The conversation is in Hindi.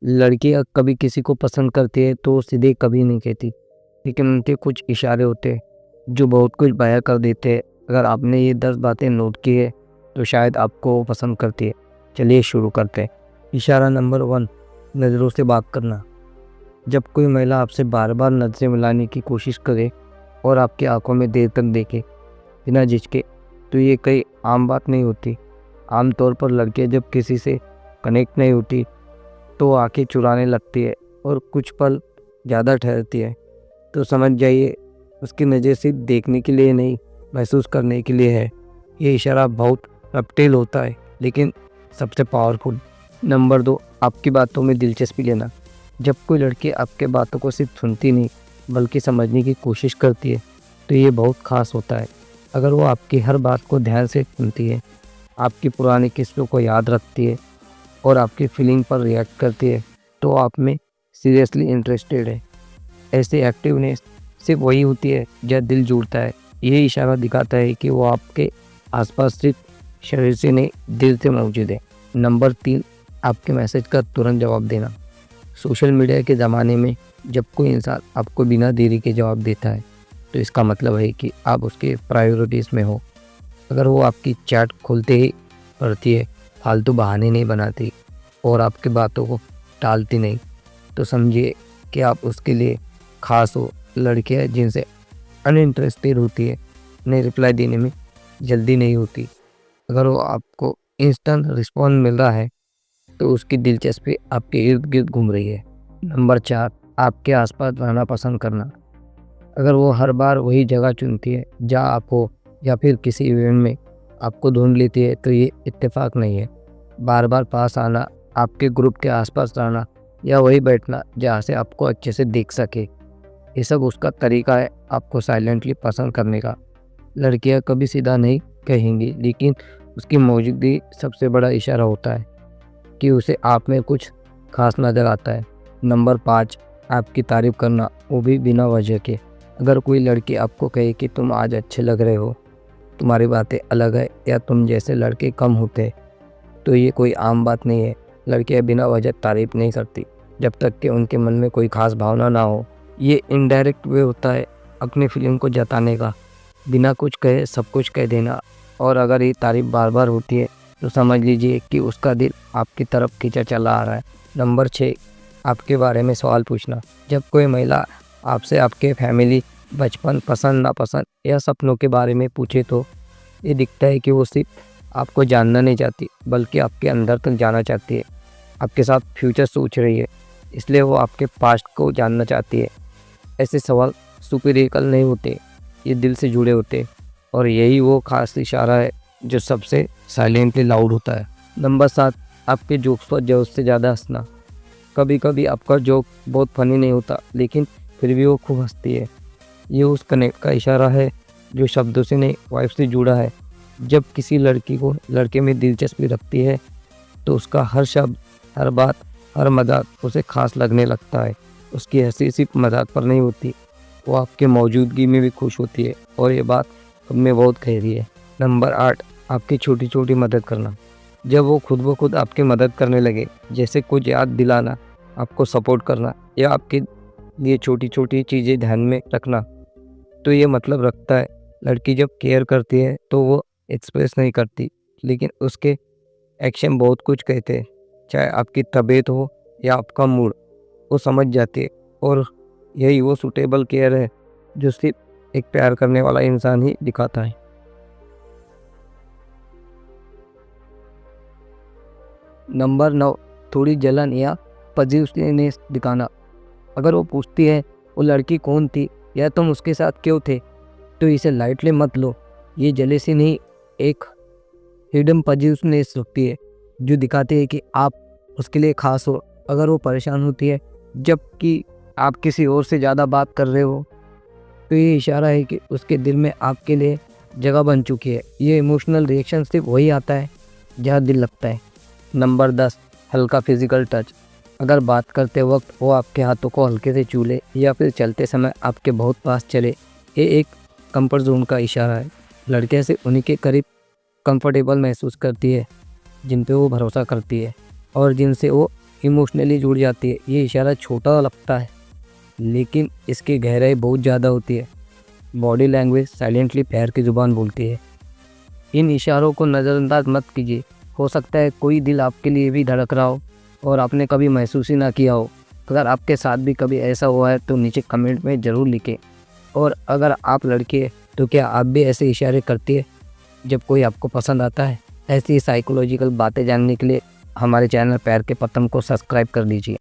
लड़कियाँ कभी किसी को पसंद करती है तो सीधे कभी नहीं कहती, लेकिन उनके कुछ इशारे होते हैं जो बहुत कुछ बयां कर देते हैं। अगर आपने ये 10 बातें नोट की है तो शायद आपको वो पसंद करती है। चलिए शुरू करते हैं। इशारा नंबर 1, नज़रों से बात करना। जब कोई महिला आपसे बार बार नज़रें मिलाने की कोशिश करे और आपकी आंखों में देर तक देखे बिना झिझके, तो ये कोई आम बात नहीं होती। आमतौर पर लड़कियां जब किसी से कनेक्ट नहीं होती तो आंखें चुराने लगती है और कुछ पल ज़्यादा ठहरती है। तो समझ जाइए, उसकी नज़र सिर्फ देखने के लिए नहीं, महसूस करने के लिए है। ये इशारा बहुत सब्टिल होता है लेकिन सबसे पावरफुल। नंबर 2, आपकी बातों में दिलचस्पी लेना। जब कोई लड़की आपके बातों को सिर्फ सुनती नहीं बल्कि समझने की कोशिश करती है तो ये बहुत ख़ास होता है। अगर वो आपकी हर बात को ध्यान से सुनती है, आपकी पुरानी किस्सों को याद रखती है और आपकी फीलिंग पर रिएक्ट करती है, तो आप में सीरियसली इंटरेस्टेड है। ऐसे एक्टिवनेस सिर्फ वही होती है जब दिल जुड़ता है। ये इशारा दिखाता है कि वो आपके आसपास सिर्फ शरीर से नहीं, दिल से मौजूद है। नंबर 3, आपके मैसेज का तुरंत जवाब देना। सोशल मीडिया के ज़माने में जब कोई इंसान आपको बिना देरी के जवाब देता है तो इसका मतलब है कि आप उसके प्रायोरिटीज़ में हो। अगर वो आपकी चैट खोलते ही पढ़ती है, फालतू बहाने नहीं बनाती और आपकी बातों को टालती नहीं, तो समझिए कि आप उसके लिए खास हो। लड़कियां जिनसे अनइंटरेस्टेड होती है, उन्हें रिप्लाई देने में जल्दी नहीं होती। अगर वो आपको इंस्टेंट रिस्पॉन्स मिल रहा है तो उसकी दिलचस्पी आपके इर्द गिर्द घूम रही है। नंबर 4, आपके आसपास रहना पसंद करना। अगर वो हर बार वही जगह चुनती है जहाँ आप हो या फिर किसी इवेंट में आपको ढूंढ लेती है तो ये इत्तेफाक नहीं है। बार बार पास आना, आपके ग्रुप के आसपास रहना या वही बैठना जहाँ से आपको अच्छे से देख सके, ये सब उसका तरीका है आपको साइलेंटली पसंद करने का। लड़कियाँ कभी सीधा नहीं कहेंगी लेकिन उसकी मौजूदगी सबसे बड़ा इशारा होता है कि उसे आप में कुछ खास नज़र आता है। नंबर 5, आपकी तारीफ़ करना, वो भी बिना वजह के। अगर कोई लड़की आपको कहे कि तुम आज अच्छे लग रहे हो, तुम्हारी बातें अलग है या तुम जैसे लड़के कम होते, तो ये कोई आम बात नहीं है। लड़कियां बिना वजह तारीफ़ नहीं करती जब तक कि उनके मन में कोई खास भावना ना हो। ये इनडायरेक्ट वे होता है अपनी फीलिंग को जताने का, बिना कुछ कहे सब कुछ कह देना। और अगर ये तारीफ़ बार बार होती है तो समझ लीजिए कि उसका दिल आपकी तरफ खींचा चला आ रहा है। नंबर 6, आपके बारे में सवाल पूछना। जब कोई महिला आपसे आपके फैमिली, बचपन, पसंद नापसंद या सपनों के बारे में पूछे तो ये दिखता है कि वो सिर्फ आपको जानना नहीं चाहती बल्कि आपके अंदर तक जाना चाहती है। आपके साथ फ्यूचर सोच रही है, इसलिए वो आपके पास्ट को जानना चाहती है। ऐसे सवाल सुपीरियकल नहीं होते, ये दिल से जुड़े होते और यही वो खास इशारा है जो सबसे साइलेंटली लाउड होता है। नंबर 7, आपके जोक्स पर ज़रूरत से ज़्यादा हंसना। कभी कभी आपका जोक बहुत फनी नहीं होता लेकिन फिर भी वो खूब हंसती है। ये उस कनेक्ट का इशारा है जो शब्दों से नहीं, वाइब से जुड़ा है। जब किसी लड़की को लड़के में दिलचस्पी रखती है तो उसका हर शब्द, हर बात, हर मजाक उसे खास लगने लगता है। उसकी हंसी सिर्फ मजाक पर नहीं होती, वो आपके मौजूदगी में भी खुश होती है और ये बात हमें बहुत गहरी है। नंबर 8, आपकी छोटी छोटी मदद करना। जब वो खुद ब खुद आपकी मदद करने लगे, जैसे कुछ याद दिलाना, आपको सपोर्ट करना या आपके लिए छोटी छोटी चीज़ें ध्यान में रखना, तो ये मतलब रखता है। लड़की जब केयर करती है तो वो एक्सप्रेस नहीं करती लेकिन उसके एक्शन बहुत कुछ कहते हैं। चाहे आपकी तबीयत हो या आपका मूड, वो समझ जाती है और यही वो सूटेबल केयर है जो सिर्फ एक प्यार करने वाला इंसान ही दिखाता है। नंबर 9, थोड़ी जलन या पॉजिटिवनेस दिखाना। अगर वो पूछती है वो लड़की कौन थी या तुम उसके साथ क्यों थे, तो इसे लाइटली मत लो। ये जेलेसी नहीं, एक हिडन पॉजिटिवनेस होती है जो दिखाती है कि आप उसके लिए खास हो। अगर वो परेशान होती है जबकि आप किसी और से ज़्यादा बात कर रहे हो, तो ये इशारा है कि उसके दिल में आपके लिए जगह बन चुकी है। ये इमोशनल रिएक्शन सिर्फ वही आता है जहाँ दिल लगता है। नंबर 10, हल्का फिजिकल टच। अगर बात करते वक्त वो आपके हाथों को हल्के से छू ले या फिर चलते समय आपके बहुत पास चले, ये एक कंफर्ट जोन का इशारा है। लड़कियां से उन्हीं के करीब कंफर्टेबल महसूस करती है जिन पे वो भरोसा करती है और जिनसे वो इमोशनली जुड़ जाती है। ये इशारा छोटा लगता है लेकिन इसकी गहराई बहुत ज़्यादा होती है। बॉडी लैंग्वेज साइलेंटली प्यार की ज़ुबान बोलती है। इन इशारों को नज़रअंदाज मत कीजिए। हो सकता है कोई दिल आपके लिए भी धड़क रहा हो और आपने कभी महसूस ही ना किया हो। अगर आपके साथ भी कभी ऐसा हुआ है तो नीचे कमेंट में ज़रूर लिखें। और अगर आप लड़की है तो क्या आप भी ऐसे इशारे करती है जब कोई आपको पसंद आता है? ऐसी साइकोलॉजिकल बातें जानने के लिए हमारे चैनल प्यार के पतंग को सब्सक्राइब कर लीजिए।